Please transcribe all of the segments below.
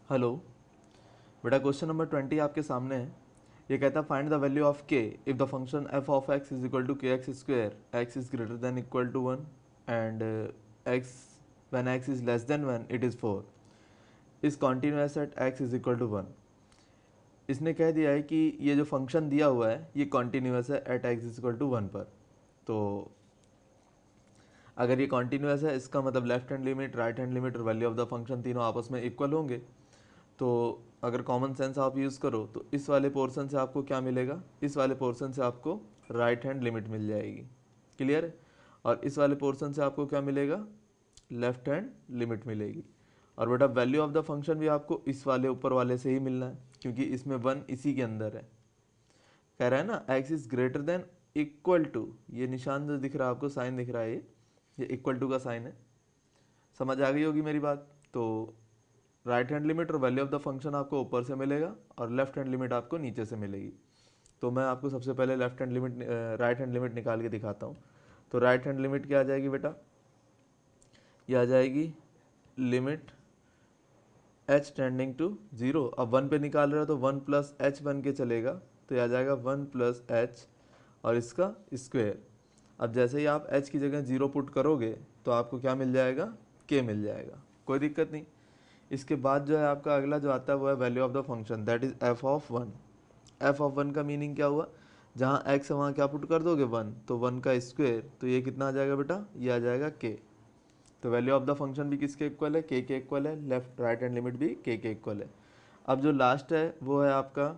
Hello बेटा, question number 20 आपके सामने है। ये कहता है find the value of k if the function f of x is equal to k x square, x is greater than equal to 1 and x when x is less than 1 it is 4 is continuous at x is equal to 1। इसने कह दिया है कि ये जो function दिया हुआ है ये कॉन्टिन्यूअस है at x is equal to 1 पर। तो अगर ये कॉन्टिन्यूअस है इसका मतलब left hand limit, right hand limit और वैल्यू ऑफ द फंक्शन तीनों आपस में इक्वल होंगे। तो अगर कॉमन सेंस आप यूज़ करो तो इस वाले पोर्शन से आपको क्या मिलेगा, इस वाले पोर्शन से आपको राइट हैंड लिमिट मिल जाएगी। क्लियर है? और इस वाले पोर्शन से आपको क्या मिलेगा, लेफ्ट हैंड लिमिट मिलेगी। और बेटा वैल्यू ऑफ द फंक्शन भी आपको इस वाले ऊपर वाले से ही मिलना है क्योंकि इसमें 1 इसी के अंदर है। कह रहा है ना x is greater than equal to, ये निशान जो दिख रहा है आपको, साइन दिख रहा है, ये इक्वल टू का साइन है। समझ आ गई होगी मेरी बात। तो राइट हैंड लिमिट और वैल्यू ऑफ द फंक्शन आपको ऊपर से मिलेगा और लेफ्ट हैंड लिमिट आपको नीचे से मिलेगी। तो मैं आपको सबसे पहले left hand limit right hand limit निकाल के दिखाता हूँ। तो राइट हैंड लिमिट क्या आ जाएगी बेटा, ये आ जाएगी लिमिट h टेंडिंग टू 0। अब 1 पे निकाल रहे हो तो 1 प्लस एच बन के चलेगा, तो ये आ जाएगा 1 प्लस एच और इसका स्क्वायर। अब जैसे ही आप h की जगह 0 पुट करोगे तो आपको क्या मिल जाएगा, k मिल जाएगा, कोई दिक्कत नहीं। इसके बाद जो है आपका अगला जो आता है वो है value of the function, that is F of 1। F of 1 का मीनिंग क्या हुआ, जहाँ x है वहाँ क्या पुट कर दोगे 1, तो 1 का स्क्वायर, तो ये कितना आ जाएगा बेटा, ये आ जाएगा k। तो वैल्यू ऑफ द फंक्शन भी किसके इक्वल है, के इक्वल है, लेफ्ट राइट हैंड लिमिट भी के इक्वल है। अब जो लास्ट है वो है आपका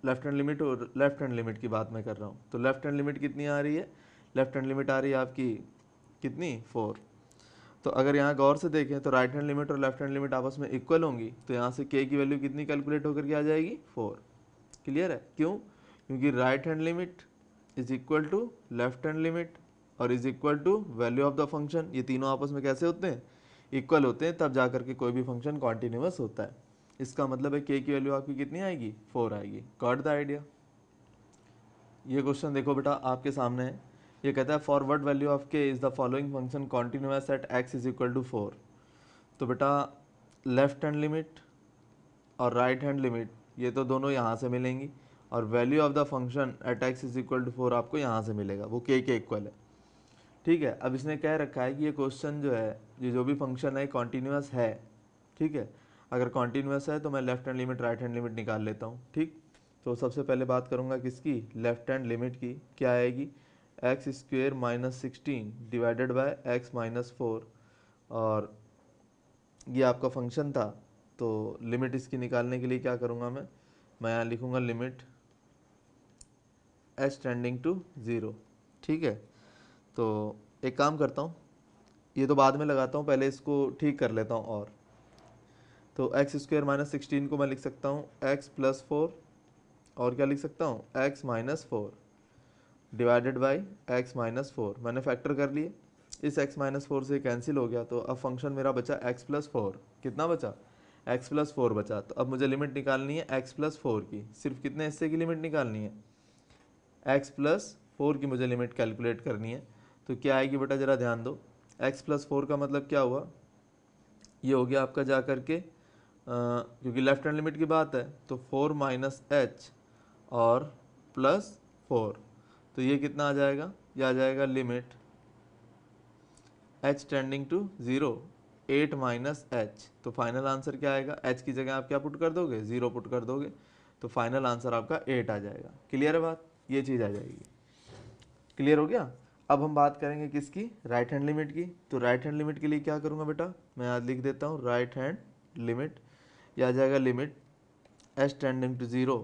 लेफ्ट हैंड लिमिट, और लेफ्ट हैंड लिमिट की बात मैं कर रहा हूँ। तो लेफ्ट हैंड लिमिट कितनी आ रही है, लेफ्ट हैंड लिमिट आ रही है आपकी कितनी, 4। तो अगर यहाँ गौर से देखें तो राइट हैंड लिमिट और लेफ्ट हैंड लिमिट आपस में इक्वल होंगी, तो यहाँ से के की वैल्यू कितनी कैलकुलेट होकर के आ जाएगी, 4। क्लियर है? क्यों? क्योंकि right hand limit is equal to left hand limit और is equal to value of the function, ये तीनों आपस में कैसे होते हैं, इक्वल होते हैं, तब जाकर के कोई भी फंक्शन कॉन्टिन्यूअस होता है। इसका मतलब है के की वैल्यू आपकी कितनी आएगी, 4 आएगी। Got the idea? ये क्वेश्चन देखो बेटा आपके सामने है। ये कहता है for what value of k is the following function continuous at x is equal to 4। तो बेटा लेफ्ट हैंड लिमिट और राइट हैंड लिमिट ये तो दोनों यहाँ से मिलेंगी और value of the function at x is equal to 4 आपको यहाँ से मिलेगा, वो के इक्वल है। ठीक है, अब इसने कह रखा है कि ये क्वेश्चन जो है, ये जो भी फंक्शन है कॉन्टिन्यूअस है। ठीक है, अगर कॉन्टिन्यूअस है तो मैं left hand limit right hand limit निकाल लेता हूँ। ठीक, तो सबसे पहले बात करूँगा किसकी, लेफ्ट हैंड लिमिट की। क्या आएगी, x square minus 16 divided by x minus 4, और ये आपका फंक्शन था। तो लिमिट इसकी निकालने के लिए क्या करूँगा मैं यहाँ लिखूँगा लिमिट एच टेंडिंग टू 0। ठीक है, तो एक काम करता हूँ, ये तो बाद में लगाता हूँ, पहले इसको ठीक कर लेता हूँ। और तो एक्स स्क्वायर माइनस 16 को मैं लिख सकता हूँ एक्स प्लस 4, और क्या लिख सकता हूँ, x minus 4 divided by x minus 4। मैंने फैक्टर कर लिए, इस एक्स माइनस 4 से कैंसिल हो गया, तो अब फंक्शन मेरा बचा एक्स प्लस 4। कितना बचा, एक्स प्लस 4 बचा। तो अब मुझे लिमिट निकालनी है एक्स प्लस 4 की, सिर्फ कितने हिस्से की लिमिट निकालनी है, एक्स प्लस 4 की मुझे लिमिट कैलकुलेट करनी है। तो क्या आएगी बेटा, ज़रा ध्यान दो। एक्स प्लस 4 का मतलब क्या हुआ, ये हो गया आपका जा करके क्योंकि लेफ्ट हैंड लिमिट की बात है तो 4 माइनस एच और प्लस 4, तो ये कितना आ जाएगा, ये आ जाएगा limit h tending to 0 8 minus h. तो फाइनल आंसर क्या आएगा, h की जगह आप क्या पुट कर दोगे, 0 पुट कर दोगे, तो फाइनल आंसर आपका 8 आ जाएगा। क्लियर है बात, ये चीज़ आ जाएगी। क्लियर हो गया? अब हम बात करेंगे किसकी, राइट हैंड लिमिट की। तो राइट हैंड लिमिट के लिए क्या करूँगा बेटा, मैं आज लिख देता हूँ राइट हैंड लिमिट, यह आ जाएगा लिमिट एच टेंडिंग टू 0,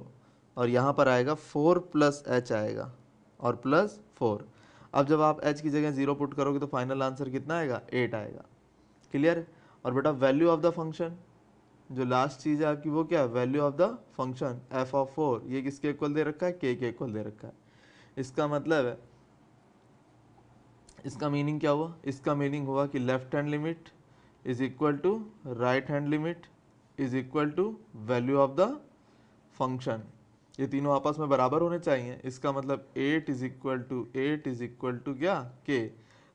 और यहाँ पर आएगा 4 प्लस एच आएगा और प्लस 4। अब जब आप h की जगह 0 पुट करोगे तो फाइनल आंसर कितना आएगा, 8 आएगा। क्लियर? और बेटा वैल्यू ऑफ द फंक्शन, जो लास्ट चीज़ है आपकी वो क्या है, value of the function f of 4, ये किसके इक्वल दे रखा है, के इक्वल दे रखा है। इसका मतलब है, इसका मीनिंग क्या हुआ, इसका मीनिंग हुआ कि left hand limit is equal to right hand limit is equal to value of the function, ये तीनों आपस में बराबर होने चाहिए। इसका मतलब 8 इज इक्वल टू क्या, के।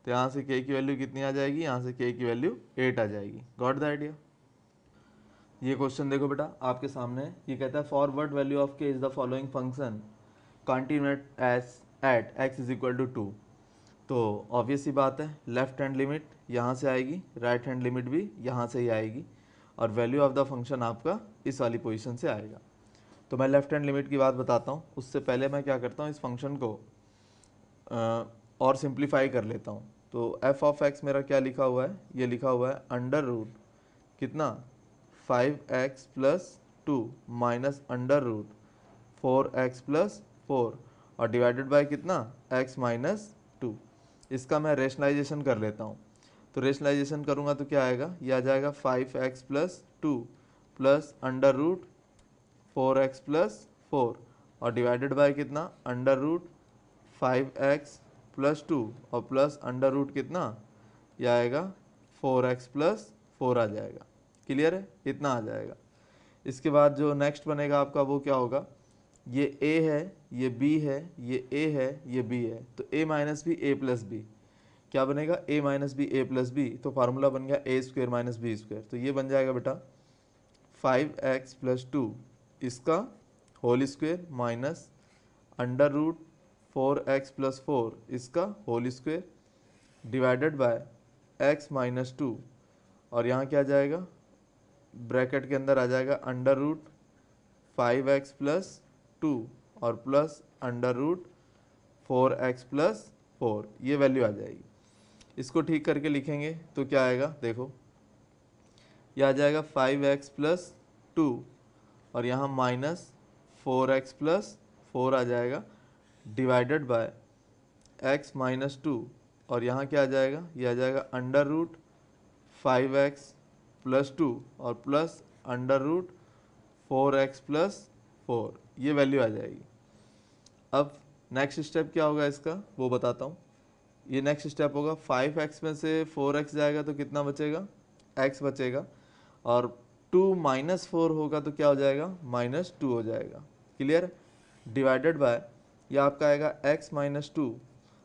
तो यहाँ से के की वैल्यू कितनी आ जाएगी, यहाँ से के की वैल्यू 8 आ जाएगी। Got the idea? ये क्वेश्चन देखो बेटा आपके सामने है। ये कहता है for what value of k is the following function continuous at x is equal to 2। तो ऑब्वियस सी बात है, लेफ्ट हैंड लिमिट यहाँ से आएगी, राइट हैंड लिमिट भी यहाँ से ही आएगी, और वैल्यू ऑफ द फंक्शन आपका इस वाली पोजीशन से आएगा। तो मैं लेफ्ट हैंड लिमिट की बात बताता हूँ, उससे पहले मैं क्या करता हूँ, इस फंक्शन को और सिंप्लीफाई कर लेता हूँ। तो एफ ऑफ एक्स मेरा क्या लिखा हुआ है, ये लिखा हुआ है अंडर रूट कितना 5x plus 2 minus under root 4x plus 4 और डिवाइडेड बाय कितना x माइनस 2। इसका मैं रेशनलाइजेशन कर लेता हूँ। तो रेशनलाइजेशन करूँगा तो क्या आएगा, ये आ जाएगा 5x plus 2 plus under root 4x plus 4 और डिवाइडेड बाय कितना अंडर रूट 5x प्लस 2 और प्लस अंडर रूट कितना, यह आएगा 4x प्लस 4 आ जाएगा। क्लियर है, इतना आ जाएगा। इसके बाद जो नेक्स्ट बनेगा आपका वो क्या होगा, ये a है, ये b है, ये a है, ये b है, तो a minus b a plus b क्या बनेगा, a minus b a plus b, तो फार्मूला बन गया a square minus b square. तो ये बन जाएगा बेटा 5x प्लस 2 इसका whole square minus under root 4x plus 4 इसका whole square divided by x minus 2 और यहाँ क्या आ जाएगा, ब्रैकेट के अंदर आ जाएगा अंडर रूट 5x प्लस 2 और plus under root 4x plus 4, ये वैल्यू आ जाएगी। इसको ठीक करके लिखेंगे तो क्या आएगा, देखो यह आ जाएगा 5x प्लस 2 और यहाँ माइनस 4x प्लस 4 आ जाएगा डिवाइडेड बाय x माइनस 2 और यहाँ क्या आ जाएगा, ये आ जाएगा अंडर रूट 5x प्लस 2 और plus under root 4x plus 4, ये वैल्यू आ जाएगी। अब नेक्स्ट स्टेप क्या होगा इसका वो बताता हूँ। ये नेक्स्ट स्टेप होगा 5x में से 4x जाएगा तो कितना बचेगा, x बचेगा, और 2 माइनस 4 होगा तो क्या हो जाएगा, माइनस 2 हो जाएगा। क्लियर, डिवाइडेड बाय ये आपका आएगा x माइनस 2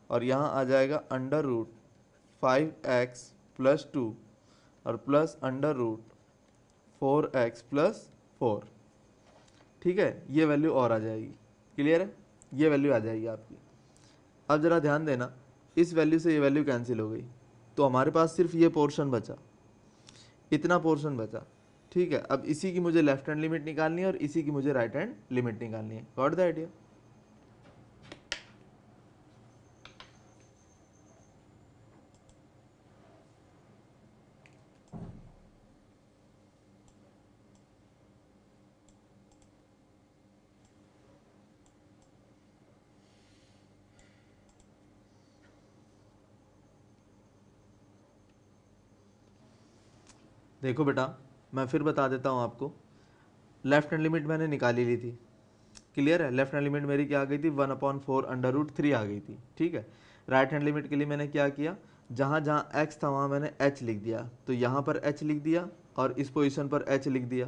और यहाँ आ जाएगा अंडर रूट 5x प्लस 2 और plus under root 4x plus 4। ठीक है, ये वैल्यू और आ जाएगी। क्लियर है, ये वैल्यू आ जाएगी आपकी। अब ज़रा ध्यान देना, इस वैल्यू से ये वैल्यू कैंसिल हो गई तो हमारे पास सिर्फ ये पोर्शन बचा, इतना पोर्शन बचा। ठीक है, अब इसी की मुझे लेफ्ट हैंड लिमिट निकालनी है और इसी की मुझे राइट हैंड लिमिट निकालनी है। Got the idea. देखो बेटा मैं फिर बता देता हूँ आपको, लेफ्ट हैंड लिमिट मैंने निकाली ली थी। क्लियर है, लेफ्ट हैंड लिमिट मेरी क्या आ गई थी, 1/4 अंडर रूट 3 आ गई थी। ठीक है, राइट हैंड लिमिट के लिए मैंने क्या किया, जहाँ जहाँ x था वहाँ मैंने h लिख दिया, तो यहाँ पर h लिख दिया और इस पोजीशन पर h लिख दिया।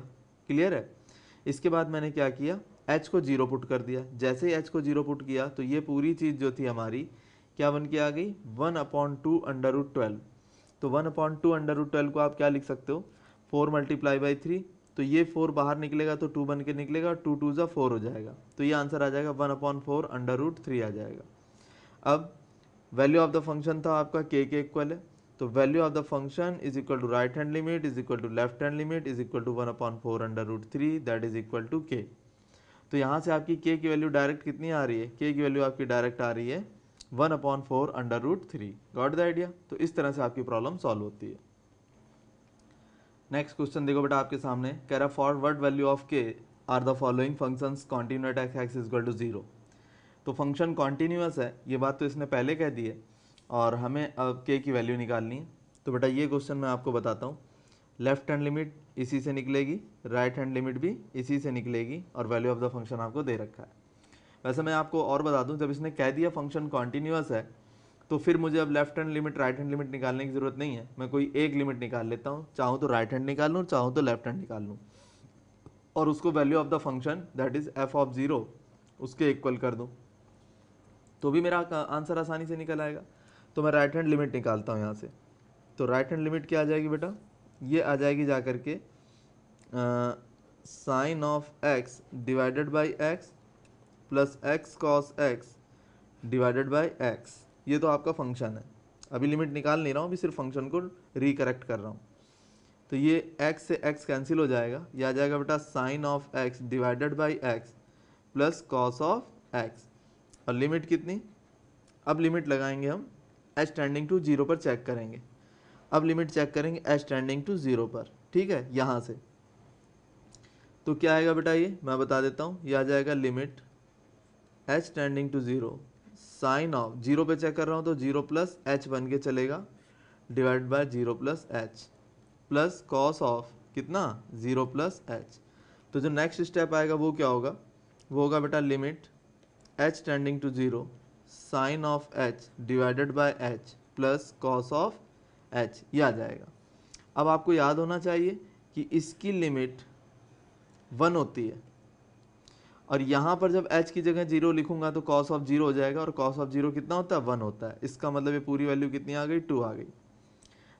क्लियर है, इसके बाद मैंने क्या किया, h को 0 पुट कर दिया। जैसे ही h को 0 पुट किया तो ये पूरी चीज़ जो थी हमारी क्या बन के आ गई, 1/2 अंडर रूट 12। तो 1/2 अंडर रूट 12 को आप क्या लिख सकते हो, 4 मल्टीप्लाई बाई 3, तो ये 4 बाहर निकलेगा तो 2 बन के निकलेगा, 2 2 ज़ा 4 हो जाएगा, तो ये आंसर आ जाएगा 1/4 अंडर रूट 3 आ जाएगा। अब वैल्यू ऑफ द फंक्शन था आपका k के इक्वल है, तो value of the function is equal to right hand limit is equal to left hand limit is equal to 1/4 under root 3 that is equal to k। तो यहाँ से आपकी k की वैल्यू डायरेक्ट कितनी आ रही है, k की वैल्यू आपकी डायरेक्ट आ रही है 1/4 under root 3। Got the idea. तो इस तरह से आपकी प्रॉब्लम सॉल्व होती है। नेक्स्ट क्वेश्चन देखो बेटा आपके सामने, कह रहा for what value of k are the following functions continuous x is equal to 0। तो फंक्शन कॉन्टिन्यूअस है, ये बात तो इसने पहले कह दी है, और हमें अब के की वैल्यू निकालनी है। तो बेटा ये क्वेश्चन मैं आपको बताता हूँ, लेफ्ट हैंड लिमिट इसी से निकलेगी, राइट हैंड लिमिट भी इसी से निकलेगी, और वैल्यू ऑफ द फंक्शन आपको दे रखा है। वैसे मैं आपको और बता दूँ, जब इसने कह दिया फंक्शन कॉन्टिन्यूअस है तो फिर मुझे अब left hand limit right hand limit निकालने की ज़रूरत नहीं है, मैं कोई एक लिमिट निकाल लेता हूँ, चाहूँ तो राइट हैंड निकाल लूँ, चाहूँ तो लेफ्ट हैंड निकाल लूँ, और उसको value of the function that is F of 0 उसके इक्वल कर दूँ, तो भी मेरा आंसर आसानी से निकल आएगा। तो मैं राइट हैंड लिमिट निकालता हूँ यहाँ से। तो राइट हैंड लिमिट क्या आ जाएगी बेटा, ये आ जाएगी जा करके sine of x divided by x plus x cos x divided by x, ये तो आपका फंक्शन है। अभी लिमिट निकाल नहीं रहा हूँ, अभी सिर्फ फंक्शन को रिकरेक्ट कर रहा हूँ। तो ये x से x कैंसिल हो जाएगा, ये आ जाएगा बेटा sine of x divided by x plus cos of x, और लिमिट कितनी, अब लिमिट लगाएंगे हम h टेंडिंग टू 0 पर चेक करेंगे। अब लिमिट चेक करेंगे h टेंडिंग टू 0 पर, ठीक है, यहाँ से तो क्या आएगा बेटा, ये मैं बता देता हूँ, ये आ जाएगा limit h tending to 0 sine of 0 पे चेक कर रहा हूँ तो 0 प्लस h बन के चलेगा divide by 0 plus h plus cos of कितना 0 प्लस h। तो जो नेक्स्ट स्टेप आएगा वो क्या होगा, वो होगा बेटा limit h tending to 0 sine of h divided by h plus cos of h, ये आ जाएगा। अब आपको याद होना चाहिए कि इसकी लिमिट 1 होती है, और यहाँ पर जब h की जगह 0 लिखूंगा तो cos ऑफ 0 हो जाएगा, और cos ऑफ 0 कितना होता है 1 होता है। इसका मतलब ये पूरी वैल्यू कितनी आ गई 2 आ गई।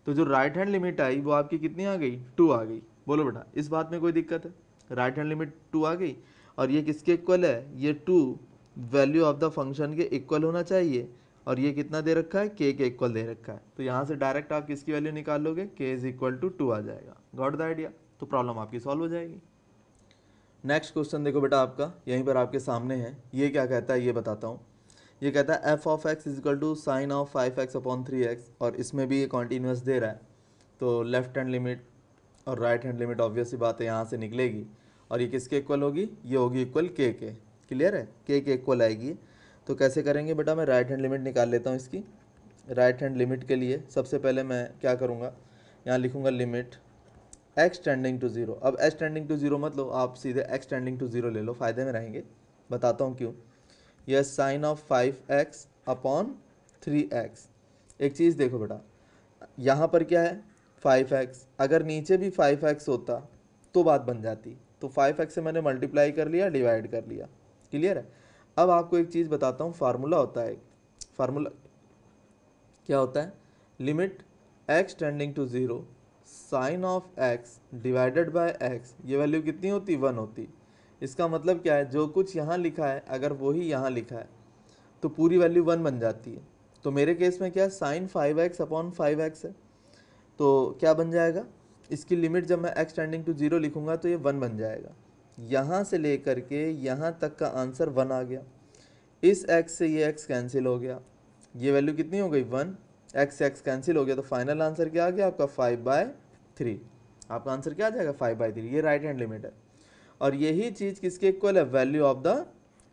तो जो राइट हैंड लिमिट आई वो आपकी कितनी आ गई 2 आ गई। बोलो बेटा इस बात में कोई दिक्कत है, राइट हैंड लिमिट 2 आ गई, और ये किसके इक्वल है, ये 2 वैल्यू ऑफ द फंक्शन के इक्वल होना चाहिए, और ये कितना दे रखा है k के इक्वल दे रखा है। तो यहाँ से डायरेक्ट आप किसकी वैल्यू निकाल लोगे, k इज इक्वल टू 2 आ जाएगा। गॉट द आइडिया, तो प्रॉब्लम आपकी सॉल्व हो जाएगी। नेक्स्ट क्वेश्चन देखो बेटा, आपका यहीं पर आपके सामने है, ये क्या कहता है ये बताता हूँ। ये कहता है f of x is equal to sine of 5x upon 3x, और इसमें भी ये कॉन्टीन्यूस दे रहा है, तो लेफ्ट हैंड लिमिट और राइट हैंड लिमिट ऑब्वियस सी बात है यहाँ से निकलेगी, और ये किसके इक्वल होगी, ये होगी इक्वल k के। क्लियर है, k के इक्वल आएगी। तो कैसे करेंगे बेटा, मैं राइट हैंड लिमिट निकाल लेता हूँ इसकी। राइट हैंड लिमिट के लिए सबसे पहले मैं क्या करूँगा, यहाँ लिखूँगा लिमिट x टेंडिंग टू 0। अब h टेंडिंग टू 0 मत लो, आप सीधे x टेंडिंग टू 0 ले लो, फ़ायदे में रहेंगे, बताता हूँ क्यों। यह sign of 5x upon 3x। एक चीज़ देखो बेटा, यहाँ पर क्या है 5x, अगर नीचे भी 5x होता तो बात बन जाती, तो 5x से मैंने मल्टीप्लाई कर लिया, डिवाइड कर लिया। क्लियर है। अब आपको एक चीज़ बताता हूँ, फार्मूला होता है, फार्मूला क्या होता है, limit x tending to 0 sine of x divided by x, ये वैल्यू कितनी होती 1 होती। इसका मतलब क्या है, जो कुछ यहाँ लिखा है अगर वही यहाँ लिखा है तो पूरी वैल्यू 1 बन जाती है। तो मेरे केस में क्या है, साइन 5x अपॉन 5x है, तो क्या बन जाएगा, इसकी लिमिट जब मैं x टेंडिंग टू 0 लिखूंगा तो ये 1 बन जाएगा। यहाँ से लेकर के यहाँ तक का आंसर 1 आ गया। इस x से ये x कैंसिल हो गया, ये वैल्यू कितनी हो गई 1, x से x कैंसिल हो गया, तो फाइनल आंसर क्या आ गया आपका 5/3। आपका आंसर क्या आ जाएगा 5/3, ये राइट हैंड लिमिट है। और यही चीज़ किसके इक्वल है, वैल्यू ऑफ द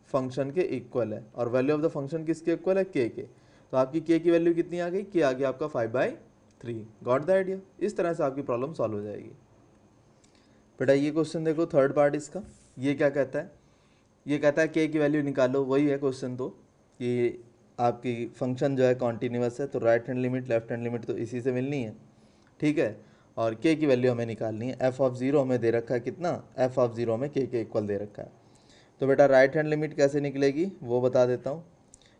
फंक्शन के इक्वल है, और वैल्यू ऑफ द फंक्शन किसके इक्वल है, k के। तो आपकी k की वैल्यू कितनी आ गई, k आ गया आपका 5/3। Got the idea. इस तरह से आपकी प्रॉब्लम सॉल्व हो जाएगी। बेटा ये क्वेश्चन देखो, थर्ड पार्ट इसका, ये क्या कहता है, ये कहता है k की वैल्यू निकालो, वही है क्वेश्चन। तो ये आपकी फंक्शन जो है कॉन्टीन्यूअस है, तो right hand limit left hand limit तो इसी से मिलनी है, ठीक है, और k की वैल्यू हमें निकालनी है। f ऑफ 0 हमें दे रखा है कितना, f ऑफ 0 हमें k के इक्वल दे रखा है। तो बेटा राइट हैंड लिमिट कैसे निकलेगी वो बता देता हूँ।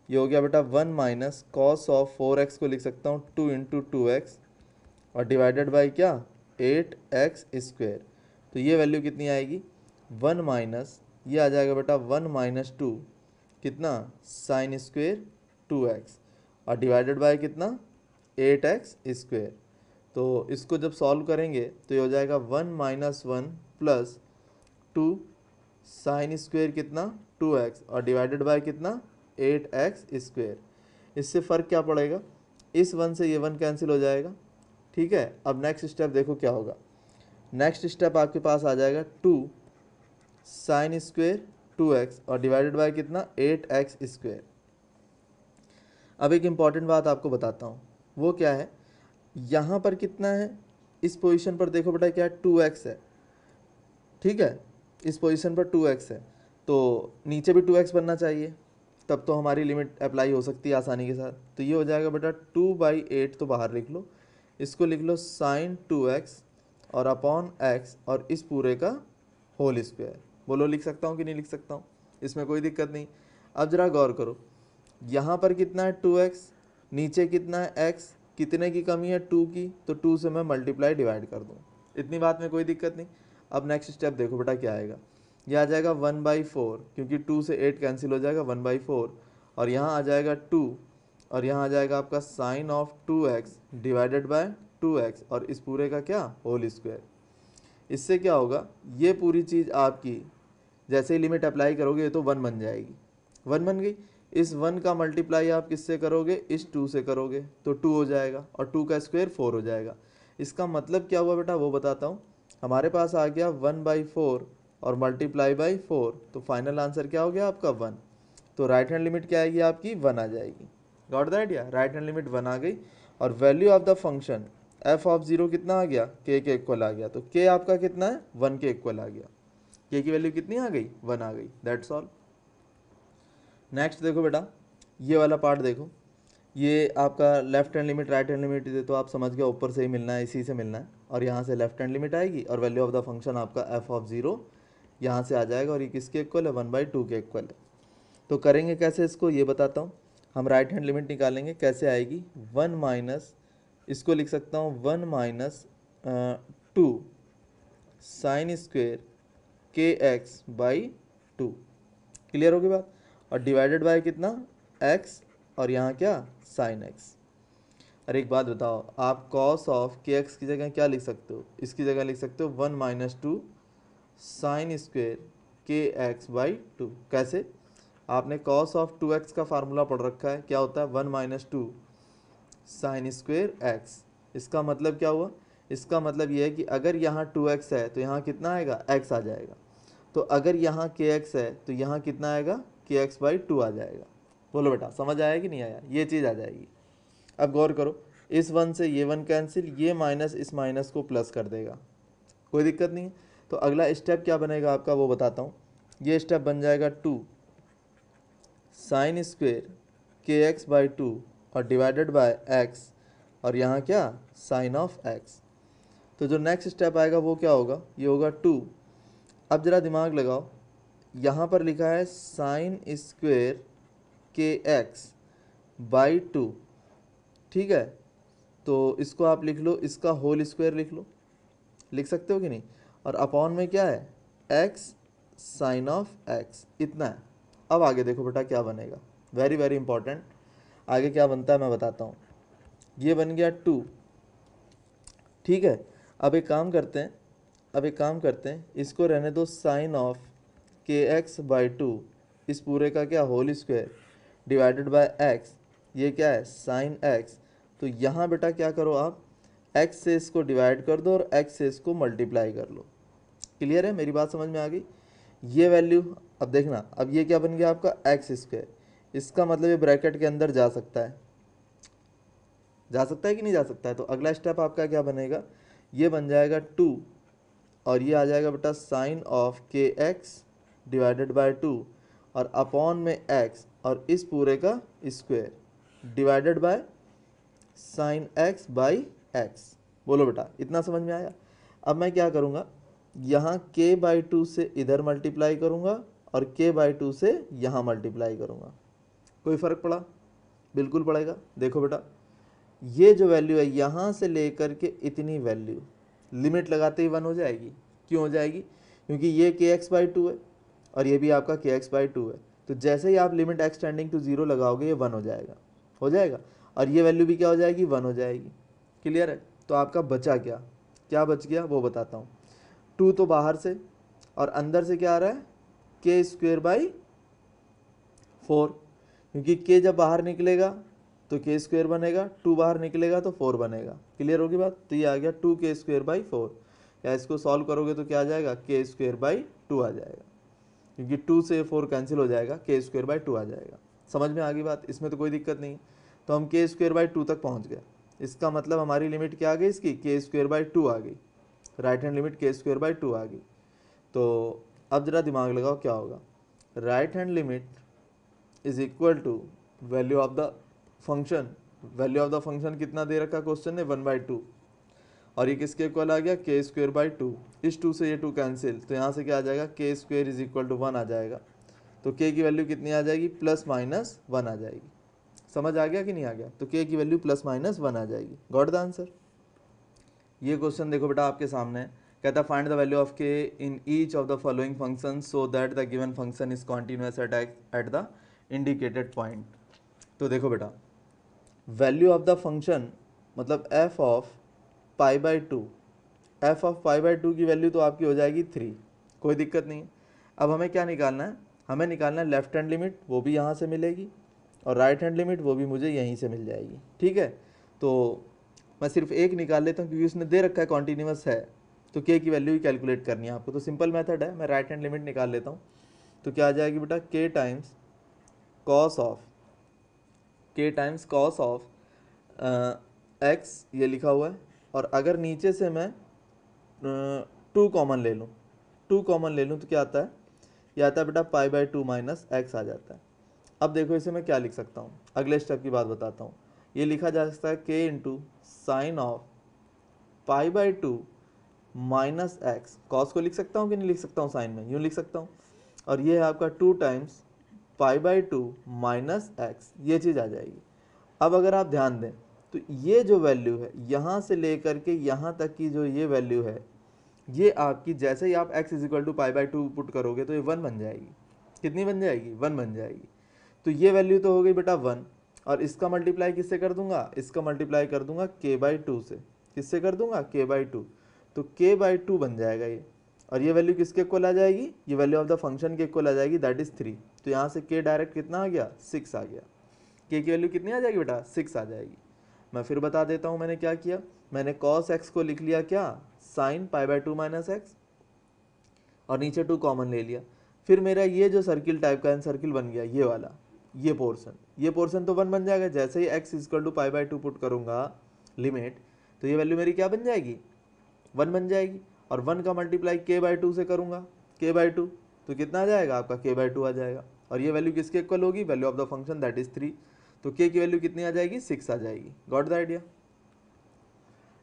ये हो गया बेटा 1 माइनस कॉस ऑफ 4x को लिख सकता हूँ 2 इंटू 2x, और डिवाइडेड बाई क्या 8x स्क्वेयर। तो ये वैल्यू कितनी आएगी 1 माइनस, ये आ जाएगा बेटा 1 माइनस 2 कितना साइन स्क्वेयर 2x, और डिवाइडेड बाय कितना 8x स्क्वेयर। तो इसको जब सॉल्व करेंगे तो ये हो जाएगा 1 माइनस 1 प्लस 2 साइन स्क्वेयर कितना 2x, और डिवाइडेड बाय कितना 8x स्क्वेयर। इससे फ़र्क क्या पड़ेगा, इस 1 से ये 1 कैंसिल हो जाएगा, ठीक है। अब नेक्स्ट स्टेप देखो क्या होगा, नेक्स्ट स्टेप आपके पास आ जाएगा 2 साइन स्क्वेयर 2x, और डिवाइडेड बाय कितना 8x स्क्वेयर। अब एक इम्पॉर्टेंट बात आपको बताता हूँ, वो क्या है, यहाँ पर कितना है, इस पोजीशन पर देखो बेटा क्या है 2x है, ठीक है, इस पोजीशन पर 2x है, तो नीचे भी 2x बनना चाहिए, तब तो हमारी लिमिट अप्लाई हो सकती है आसानी के साथ। तो ये हो जाएगा बेटा 2/8, तो बाहर लिख लो, इसको लिख लो साइन 2x और अपॉन x, और इस पूरे का होल स्क्वायर। बोलो लिख सकता हूँ कि नहीं लिख सकता हूँ, इसमें कोई दिक्कत नहीं। अब जरा गौर करो, यहाँ पर कितना है 2x, नीचे कितना है x, कितने की कमी है 2 की, तो 2 से मैं मल्टीप्लाई डिवाइड कर दूँ, इतनी बात में कोई दिक्कत नहीं। अब नेक्स्ट स्टेप देखो बेटा क्या आएगा, ये आ जाएगा 1/4 क्योंकि 2 से 8 कैंसिल हो जाएगा 1/4 और यहाँ आ जाएगा 2 और यहाँ आ जाएगा आपका sign of 2x divided by 2x और इस पूरे का क्या होल स्क्वायर। इससे क्या होगा, ये पूरी चीज़ आपकी जैसे ही लिमिट अप्लाई करोगे ये तो 1 बन जाएगी, 1 बन गई। इस 1 का मल्टीप्लाई आप किससे करोगे, इस 2 से करोगे तो 2 हो जाएगा और 2 का स्क्वायर 4 हो जाएगा। इसका मतलब क्या हुआ बेटा वो बताता हूँ, हमारे पास आ गया 1/4 और मल्टीप्लाई बाई 4 तो फाइनल आंसर क्या हो गया आपका 1। तो राइट हैंड लिमिट क्या आएगी आपकी 1 आ जाएगी। Got the idea, right hand limit 1 आ गई और value of the function f of 0 कितना आ गया, के इक्वल आ गया। तो के आपका कितना है 1 के इक्वल आ गया, के की वैल्यू कितनी आ गई 1 आ गई, दैट्स ऑल। नेक्स्ट देखो बेटा ये वाला पार्ट देखो, ये आपका left hand limit right hand limit है तो आप समझ गए ऊपर से ही मिलना है, इसी से मिलना है और यहाँ से लेफ्ट हैंड लिमिट आएगी और वैल्यू ऑफ द फंक्शन आपका एफ ऑफ 0 यहाँ से आ जाएगा और ये किसके इक्वल है 1/2 के इक्वल है। तो करेंगे कैसे इसको ये बताता हूँ, हम राइट हैंड लिमिट निकालेंगे, कैसे आएगी 1 माइनस, इसको लिख सकता हूँ 1 माइनस 2 साइन स्क्वेयर के एक्स बाई 2, क्लियर होगी बात, और डिवाइडेड बाय कितना x और यहाँ क्या साइन x। अरे एक बात बताओ, आप कॉस ऑफ के एक्स की जगह क्या लिख सकते हो, इसकी जगह लिख सकते हो 1 माइनस 2 साइन स्क्वेयर के एक्स बाई 2। कैसे, आपने कॉस ऑफ 2x का फार्मूला पढ़ रखा है, क्या होता है 1 माइनस 2 साइन स्क्वेयर x। इसका मतलब क्या हुआ, इसका मतलब ये है कि अगर यहाँ 2x है तो यहाँ कितना आएगा x आ जाएगा, तो अगर यहाँ kx है तो यहाँ कितना आएगा kx बाई 2 आ जाएगा। बोलो बेटा समझ आया कि नहीं आया, ये चीज़ आ जाएगी। अब गौर करो, इस 1 से ये 1 कैंसिल, ये माइनस इस माइनस को प्लस कर देगा, कोई दिक्कत नहीं है। तो अगला स्टेप क्या बनेगा आपका वो बताता हूँ, ये स्टेप बन जाएगा 2 साइन स्क्वेयर के एक्स बाई 2 और डिवाइडेड बाय x और यहाँ क्या साइन ऑफ x। तो जो नेक्स्ट स्टेप आएगा वो क्या होगा, ये होगा 2। अब ज़रा दिमाग लगाओ, यहाँ पर लिखा है साइन स्क्वेयर के एक्स बाई 2, ठीक है, तो इसको आप लिख लो, इसका होल स्क्वायर लिख लो, लिख सकते हो कि नहीं, और अपॉन में क्या है x साइन ऑफ x, इतना है। अब आगे देखो बेटा क्या बनेगा, वेरी वेरी इंपॉर्टेंट, आगे क्या बनता है मैं बताता हूँ। ये बन गया 2, ठीक है। अब एक काम करते हैं, इसको रहने दो sine of k x by 2, इस पूरे का क्या whole square divided by x, ये क्या है साइन x। तो यहाँ बेटा क्या करो आप x से इसको डिवाइड कर दो और x से इसको मल्टीप्लाई कर लो, क्लियर है, मेरी बात समझ में आ गई। ये वैल्यू अब देखना, अब ये क्या बन गया आपका एक्स स्क्वायर, इसका मतलब ये ब्रैकेट के अंदर जा सकता है कि नहीं जा सकता है। तो अगला स्टेप आपका क्या बनेगा, ये बन जाएगा 2 और ये आ जाएगा बेटा sine of k x divided bye 2 और अपॉन में x और इस पूरे का square divided by sine x by x। बोलो बेटा इतना समझ में आया। अब मैं क्या करूँगा, यहाँ k बाई 2 से इधर मल्टीप्लाई करूँगा और k बाई 2 से यहाँ मल्टीप्लाई करूँगा, कोई फ़र्क पड़ा, बिल्कुल पड़ेगा। देखो बेटा ये जो वैल्यू है यहाँ से लेकर के इतनी वैल्यू लिमिट लगाते ही 1 हो जाएगी। क्यों हो जाएगी, क्योंकि ये के एक्स बाई 2 है और ये भी आपका के एक्स बाई 2 है। तो जैसे ही आप लिमिट एक्स टेंडिंग टू 0 लगाओगे ये 1 हो जाएगा और ये वैल्यू भी क्या हो जाएगी 1 हो जाएगी, क्लियर है। तो आपका बचा क्या बच गया वो बताता हूँ। 2 तो बाहर से और अंदर से क्या आ रहा है के स्क्वेयर बाई 4, क्योंकि के जब बाहर निकलेगा तो के स्क्वेयर बनेगा, 2 बाहर निकलेगा तो 4 बनेगा, क्लियर होगी बात। तो ये आ गया 2 के स्क्वेयर बाई 4, या इसको सॉल्व करोगे तो क्या आ जाएगा के स्क्वेयर बाई 2 आ जाएगा, क्योंकि 2 से 4 कैंसिल हो जाएगा, के स्क्वेयर बाई 2 आ जाएगा। समझ में आ गई बात, इसमें तो कोई दिक्कत नहीं। तो हम के स्क्वेयर बाई 2 तक पहुँच गए, इसका मतलब हमारी लिमिट क्या आ गई इसकी के स्क्वेयर बाई 2 आ गई, right hand limit k square by 2 आ गई। तो अब जरा दिमाग लगाओ क्या होगा, right hand limit is equal to value of the function. Value of the function कितना दे रखा क्वेश्चन ने 1/2 और ये किसके इक्वल आ गया के स्क्वेयर बाई 2। इस 2 से ये 2 कैंसिल, तो यहाँ से क्या आ जाएगा के स्क्वेयर इज इक्वल टू 1 आ जाएगा। तो के की वैल्यू कितनी आ जाएगी प्लस माइनस 1 आ जाएगी। समझ आ गया कि नहीं आ गया, तो के की वैल्यू प्लस माइनस 1 आ जाएगी। Got the answer. ये क्वेश्चन देखो बेटा आपके सामने है, कहता है फाइंड द वैल्यू ऑफ के in each of the following function so that the given function is continuous at the indicated point. तो देखो बेटा, वैल्यू ऑफ द फंक्शन मतलब f of pi by to, F of pi by to की value तो आपकी हो जाएगी 3, कोई दिक्कत नहीं है। अब हमें क्या निकालना है, हमें निकालना है लेफ्ट हैंड लिमिट, वो भी यहाँ से मिलेगी, और राइट हैंड लिमिट वो भी मुझे यहीं से मिल जाएगी। ठीक है, तो मैं सिर्फ एक निकाल लेता हूँ क्योंकि उसने दे रखा है कॉन्टीन्यूअस है, तो के की वैल्यू ही कैलकुलेट करनी है आपको। तो सिंपल मेथड है, मैं राइट हैंड लिमिट निकाल लेता हूँ। तो क्या आ जाएगी बेटा, के टाइम्स कॉस ऑफ, के टाइम्स कॉस ऑफ एक्स, ये लिखा हुआ है। और अगर नीचे से मैं 2 कॉमन ले लूँ, 2 कॉमन ले लूँ तो क्या आता है, ये आता है बेटा pi by two minus x आ जाता है। अब देखो इसे मैं क्या लिख सकता हूँ, अगले स्टेप की बात बताता हूँ। ये लिखा जा सकता है के into sine of pi by two minus x, cos को लिख सकता हूँ कि नहीं लिख सकता हूँ, साइन में यूँ लिख सकता हूँ। और ये है आपका 2 times pi by two minus x, ये चीज़ आ जाएगी। अब अगर आप ध्यान दें तो ये जो वैल्यू है यहाँ से लेकर के यहाँ तक की जो ये वैल्यू है, ये आपकी जैसे ही आप x is equal to pi by two put करोगे तो ये 1 बन जाएगी। कितनी बन जाएगी, 1 बन जाएगी। तो ये वैल्यू तो हो गई बेटा 1, और इसका मल्टीप्लाई किससे कर दूंगा, इसका मल्टीप्लाई कर दूंगा k बाई टू से। किससे कर दूंगा, k बाई टू। तो k बाई टू बन जाएगा ये, और ये वैल्यू किसके इक्वल आ जाएगी, ये वैल्यू ऑफ द फंक्शन के इक्वल आ जाएगी, दैट इज 3। तो यहाँ से k डायरेक्ट कितना आ गया, 6 आ गया। k की वैल्यू कितनी आ जाएगी बेटा, 6 आ जाएगी। मैं फिर बता देता हूँ मैंने क्या किया, मैंने cos x को लिख लिया क्या, sine pi by two minus x, और नीचे 2 कॉमन ले लिया। फिर मेरा ये जो सर्किल टाइप का सर्किल बन गया, ये वाला, ये पोर्शन तो 1 बन जाएगा। जैसे ही x equal to pi by two put करूँगा लिमिट, तो ये वैल्यू मेरी क्या बन जाएगी, 1 बन जाएगी। और 1 का मल्टीप्लाई k बाई टू से करूँगा, k बाई टू, तो कितना आ जाएगा आपका, k बाई टू आ जाएगा। और ये वैल्यू किसके इक्वल होगी, value of the function that is 3। तो k की वैल्यू कितनी आ जाएगी, 6 आ जाएगी। Got the idea.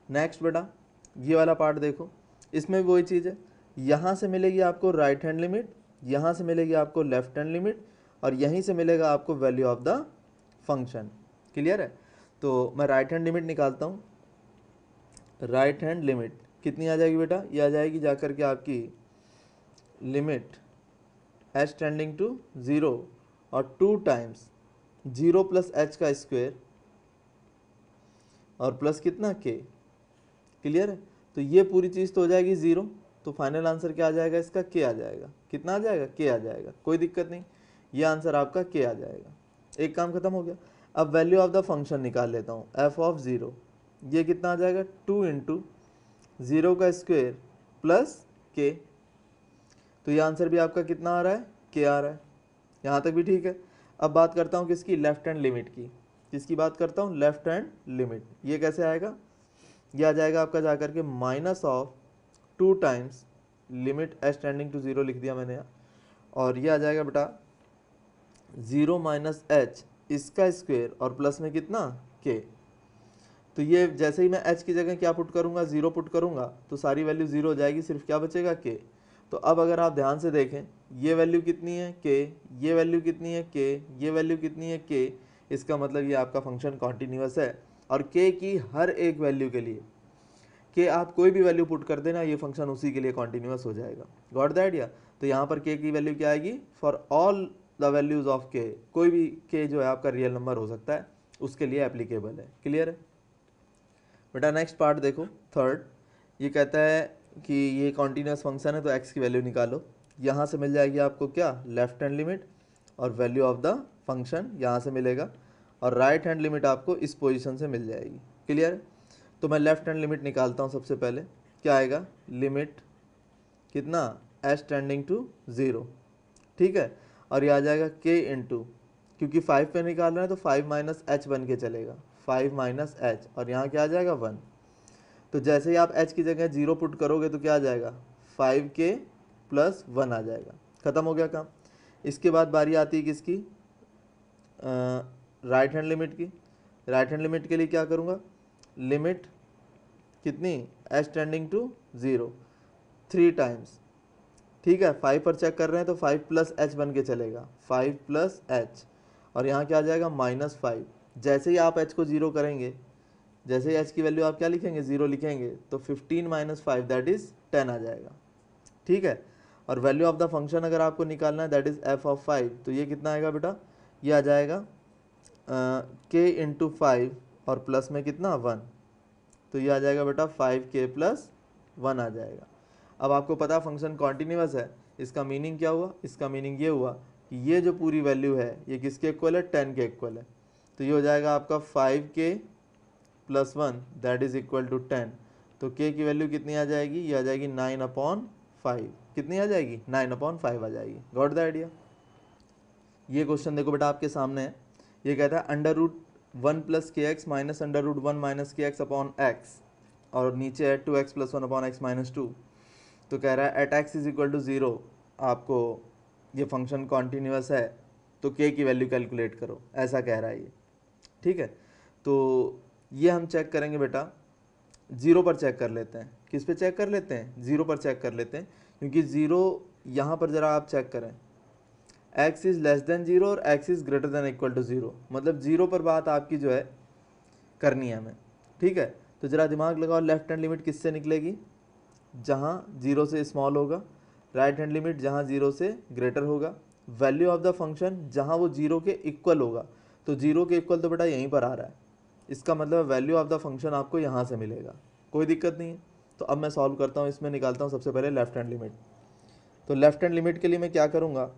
नेक्स्ट बेटा, ये वाला पार्ट देखो, इसमें भी वही चीज़ है। यहाँ से मिलेगी आपको राइट हैंड लिमिट, यहाँ से मिलेगी आपको लेफ्ट हैंड लिमिट, और यहीं से मिलेगा आपको value of the function. Clear है। तो मैं राइट हैंड लिमिट निकालता हूँ। राइट हैंड लिमिट कितनी आ जाएगी बेटा, ये आ जाएगी जाकर के आपकी लिमिट h टेंडिंग टू 0 और 2 टाइम्स 0 प्लस h का स्क्वायर और प्लस कितना k। क्लियर है। तो ये पूरी चीज़ तो हो जाएगी 0, तो फाइनल आंसर क्या आ जाएगा इसका, k आ जाएगा। कितना आ जाएगा, k आ जाएगा, कोई दिक्कत नहीं, ये आंसर आपका k आ जाएगा। एक काम खत्म हो गया। अब वैल्यू ऑफ द फंक्शन निकाल लेता हूँ, f ऑफ 0, ये कितना आ जाएगा, 2 इंटू 0 का स्क्वायर प्लस k। तो ये आंसर भी आपका कितना आ रहा है, k आ रहा है। यहाँ तक भी ठीक है। अब बात करता हूँ किसकी, लेफ्ट हैंड लिमिट की। किसकी बात करता हूँ, लेफ्ट हैंड लिमिट। ये कैसे आएगा, ये आ जाएगा आपका जाकर के minus of 2 times limit h tending to 0 लिख दिया मैंने यहाँ, और ये आ जाएगा बेटा 0 माइनस h इसका स्क्वायर और प्लस में कितना, k। तो ये जैसे ही मैं h की जगह क्या पुट करूँगा, 0 पुट करूँगा, तो सारी वैल्यू 0 हो जाएगी, सिर्फ क्या बचेगा, k। तो अब अगर आप ध्यान से देखें, ये वैल्यू कितनी है, k, ये वैल्यू कितनी है, k, ये वैल्यू कितनी है, k। इसका मतलब ये आपका फंक्शन कॉन्टीन्यूअस है, और k की हर एक वैल्यू के लिए k आप कोई भी वैल्यू पुट कर देना, ये फंक्शन उसी के लिए कॉन्टीन्यूअस हो जाएगा। Got the idea. तो यहाँ पर k की वैल्यू क्या आएगी, for all the values of k, कोई भी k जो है आपका रियल नंबर हो सकता है, उसके लिए एप्लीकेबल है। क्लियर है बेटा। नेक्स्ट पार्ट देखो, थर्ड, ये कहता है कि ये कॉन्टीन्यूअस फंक्शन है तो x की वैल्यू निकालो। यहाँ से मिल जाएगी आपको क्या, लेफ्ट हैंड लिमिट, और वैल्यू ऑफ द फंक्शन यहाँ से मिलेगा, और राइट हैंड लिमिट आपको इस पोजीशन से मिल जाएगी। क्लियर है। तो मैं लेफ्ट हैंड लिमिट निकालता हूँ। सबसे पहले क्या आएगा, लिमिट कितना, h टेंडिंग टू 0, ठीक है। और ये आ जाएगा k इंटू, क्योंकि 5 पे निकाल रहे हैं तो 5 माइनस h बन के चलेगा, 5 माइनस h, और यहाँ क्या आ जाएगा 1। तो जैसे ही आप h की जगह 0 पुट करोगे तो क्या आ जाएगा, 5k प्लस 1 आ जाएगा। ख़त्म हो गया काम। इसके बाद बारी आती है किसकी, राइट हैंड लिमिट की। राइट हैंड लिमिट के लिए क्या करूँगा, लिमिट कितनी, h टेंडिंग टू 0 3 टाइम्स, ठीक है। 5 पर चेक कर रहे हैं तो 5 प्लस h बन के चलेगा, 5 प्लस h, और यहाँ क्या आ जाएगा माइनस 5। जैसे ही आप h को 0 करेंगे, जैसे ही h की वैल्यू आप क्या लिखेंगे, 0 लिखेंगे, तो 15 माइनस 5 दैट इज 10 आ जाएगा, ठीक है। और वैल्यू ऑफ द फंक्शन अगर आपको निकालना है दैट इज़ f ऑफ 5, तो ये कितना आएगा बेटा, ये आ जाएगा k इंटू 5 और प्लस में कितना 1, तो ये आ जाएगा बेटा 5k प्लस 1 आ जाएगा। अब आपको पता फंक्शन कॉन्टीन्यूअस है, इसका मीनिंग क्या हुआ, इसका मीनिंग ये हुआ कि ये जो पूरी वैल्यू है ये किसके इक्वल है, 10 के इक्वल है। तो ये हो जाएगा आपका 5k plus 1 that is equal to 10। तो k की वैल्यू कितनी आ जाएगी, ये आ जाएगी 9/5। कितनी आ जाएगी, 9/5 आ जाएगी। Got the idea. ये क्वेश्चन देखो बेटा आपके सामने है, ये कहता है under root 1 plus k x minus under root 1 minus k x upon x, और नीचे है 2x plus 1 upon x minus 2। तो कह रहा है at x is equal to 0 आपको ये फंक्शन कॉन्टीन्यूअस है तो k की वैल्यू कैलकुलेट करो, ऐसा कह रहा है ये, ठीक है। तो ये हम चेक करेंगे बेटा, 0 पर चेक कर लेते हैं। किस पे चेक कर लेते हैं, 0 पर चेक कर लेते हैं, क्योंकि 0 यहाँ पर ज़रा आप चेक करें, x इज़ लेस देन 0 और x is greater than equal to 0, मतलब 0 पर बात आपकी जो है करनी है हमें, ठीक है। तो ज़रा दिमाग लगाओ, लेफ्ट हैंड लिमिट किससे निकलेगी, जहाँ 0 से स्मॉल होगा, राइट हैंड लिमिट जहाँ 0 से ग्रेटर होगा, वैल्यू ऑफ द फंक्शन जहाँ वो 0 के इक्वल होगा। तो 0 के इक्वल तो बेटा यहीं पर आ रहा है, इसका मतलब वैल्यू ऑफ द फंक्शन आपको यहाँ से मिलेगा, कोई दिक्कत नहीं है। तो अब मैं सॉल्व करता हूँ, इसमें निकालता हूँ सबसे पहले लेफ्ट हैंड लिमिट। तो लेफ्ट हैंड लिमिट के लिए मैं क्या करूँगा,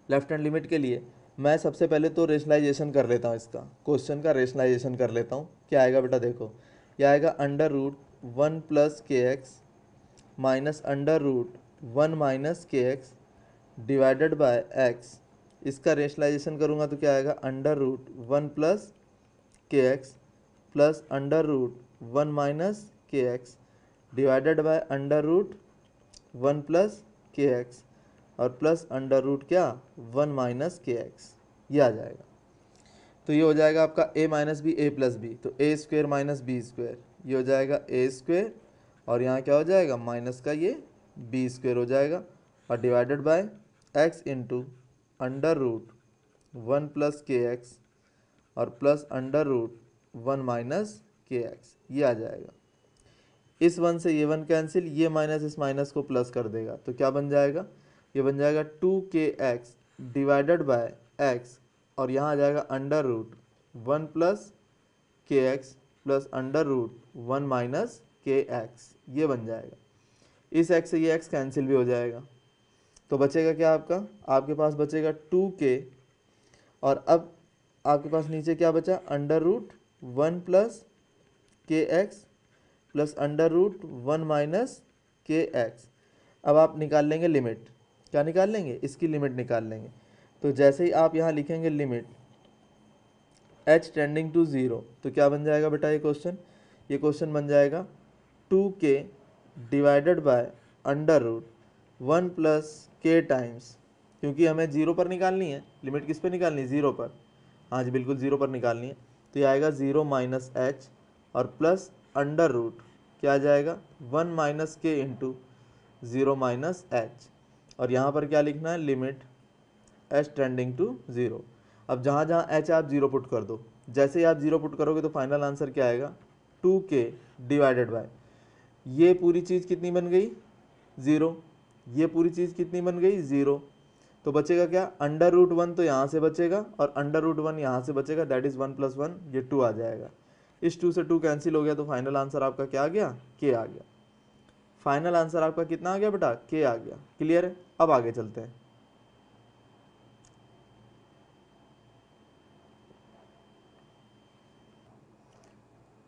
लेफ्ट हैंड लिमिट के लिए मैं सबसे पहले तो रेशनलाइजेशन कर लेता हूँ, इसका क्वेश्चन का रेशनलाइजेशन कर लेता हूँ। क्या आएगा बेटा, देखो यह आएगा under root 1 plus k x minus under root 1 minus k x divided by x. इसका रेशनलाइजेशन करूँगा तो क्या आएगा, under root 1 plus k x plus under root 1 minus k x divided by under root 1 plus k x और plus under root क्या 1 minus k x, ये आ जाएगा। तो ये हो जाएगा आपका a minus b a plus b, तो a square minus b square, ये हो जाएगा ए स्क्वेयर और यहाँ क्या हो जाएगा माइनस का ये बी स्क्वेयर हो जाएगा, और divided by x into under root 1 plus k x और plus under root 1 minus k x, ये आ जाएगा। इस 1 से ये 1 कैंसिल, ये माइनस इस माइनस को प्लस कर देगा, तो क्या बन जाएगा, ये बन जाएगा 2kx डिवाइडेड बाय x, और यहाँ आ जाएगा under root 1 plus k x plus under root 1 minus k x, ये बन जाएगा। इस x से ये x कैंसिल भी हो जाएगा, तो बचेगा क्या आपका, आपके पास बचेगा 2k, और अब आपके पास नीचे क्या बचा, under root 1 plus k x plus under root 1 minus k x. अब आप निकाल लेंगे लिमिट, क्या निकाल लेंगे, इसकी लिमिट निकाल लेंगे। तो जैसे ही आप यहाँ लिखेंगे लिमिट h टेंडिंग टू 0, तो क्या बन जाएगा बेटा ये क्वेश्चन बन जाएगा 2k divided by under root 1 plus k times, क्योंकि हमें 0 पर निकालनी है लिमिट, किस पे निकालनी है, 0 पर, हाँ जी बिल्कुल 0 पर निकालनी है। तो ये आएगा 0 माइनस एच और प्लस अंडर रूट क्या आ जाएगा 1 माइनस के इंटू 0 माइनस एच, और यहाँ पर क्या लिखना है, लिमिट h टेंडिंग टू 0। अब जहाँ जहाँ h आप 0 पुट कर दो, जैसे ही आप 0 पुट करोगे तो फाइनल आंसर क्या आएगा, 2k डिवाइडेड बाय ये पूरी चीज़ कितनी बन गई 0, ये पूरी चीज़ कितनी बन गई 0, तो बचेगा क्या, अंडर रूट 1 तो यहाँ से बचेगा और अंडर रूट 1 यहाँ से बचेगा, दैट इज़ 1 प्लस 1, ये 2 आ जाएगा। इस 2 से 2 कैंसिल हो गया, तो फाइनल आंसर आपका क्या आ गया, k आ गया। फाइनल आंसर आपका कितना आ गया बेटा, k आ गया। क्लियर है, अब आगे चलते हैं।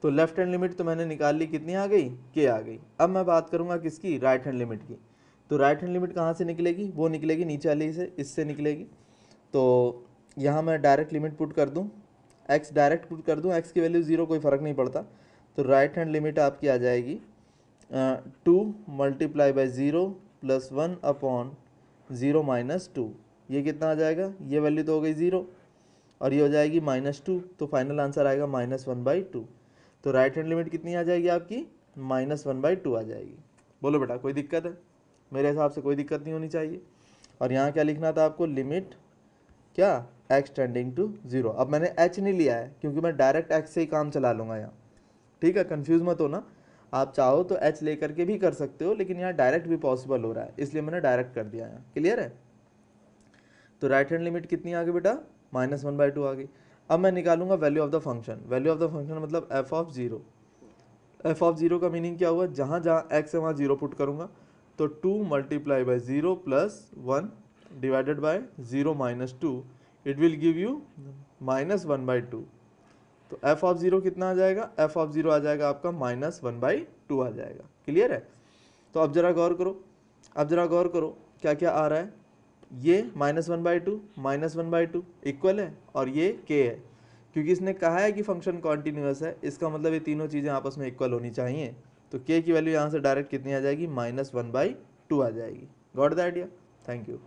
तो लेफ्ट हैंड लिमिट तो मैंने निकाल ली, कितनी आ गई, k आ गई। अब मैं बात करूंगा किसकी, राइट हैंड लिमिट की। तो राइट हैंड लिमिट कहाँ से निकलेगी, वो निकलेगी नीचे वाली से, इससे निकलेगी। तो यहाँ मैं डायरेक्ट लिमिट पुट कर दूँ, x डायरेक्ट पुट कर दूँ, x की वैल्यू 0 कोई फ़र्क नहीं पड़ता। तो राइट हैंड लिमिट आपकी आ जाएगी 2 multiply by 0 plus 1 upon 0 minus 2, ये कितना आ जाएगा, ये वैल्यू तो हो गई 0 और ये हो जाएगी -2, तो फाइनल आंसर आएगा -1/2। तो राइट हैंड लिमिट कितनी आ जाएगी आपकी, -1/2 आ जाएगी। बोलो बेटा कोई दिक्कत है, मेरे हिसाब से कोई दिक्कत नहीं होनी चाहिए। और यहाँ क्या लिखना था आपको, लिमिट क्या x टेंडिंग टू 0। अब मैंने h नहीं लिया है क्योंकि मैं डायरेक्ट x से ही काम चला लूँगा यहाँ, ठीक है, कन्फ्यूज़ मत होना। आप चाहो तो h लेकर के भी कर सकते हो, लेकिन यहाँ डायरेक्ट भी पॉसिबल हो रहा है, इसलिए मैंने डायरेक्ट कर दिया यहाँ। क्लियर है? तो राइट हैंड लिमिट कितनी आ गई बेटा? -1/2 आ गई। अब मैं निकालूंगा value of the function. Value of the function मतलब f of zero. F of zero का मीनिंग क्या हुआ? जहाँ जहाँ एक्स है वहाँ जीरो पुट करूँगा, तो 2 × 0 + 1 divided by 0 - 2, it will give you -1/2। तो एफ ऑफ जीरो कितना आ जाएगा? एफ ऑफ जीरो आ जाएगा आपका -1/2 आ जाएगा। क्लियर है? तो अब जरा गौर करो, अब जरा गौर करो क्या क्या आ रहा है। ये -1/2 -1/2 इक्वल है, और ये k है, क्योंकि इसने कहा है कि फंक्शन कॉन्टिन्यूअस है, इसका मतलब ये तीनों चीज़ें आपस में इक्वल होनी चाहिए। तो k की वैल्यू यहाँ से डायरेक्ट कितनी आ जाएगी? -1/2 आ जाएगी। Got the idea? Thank you.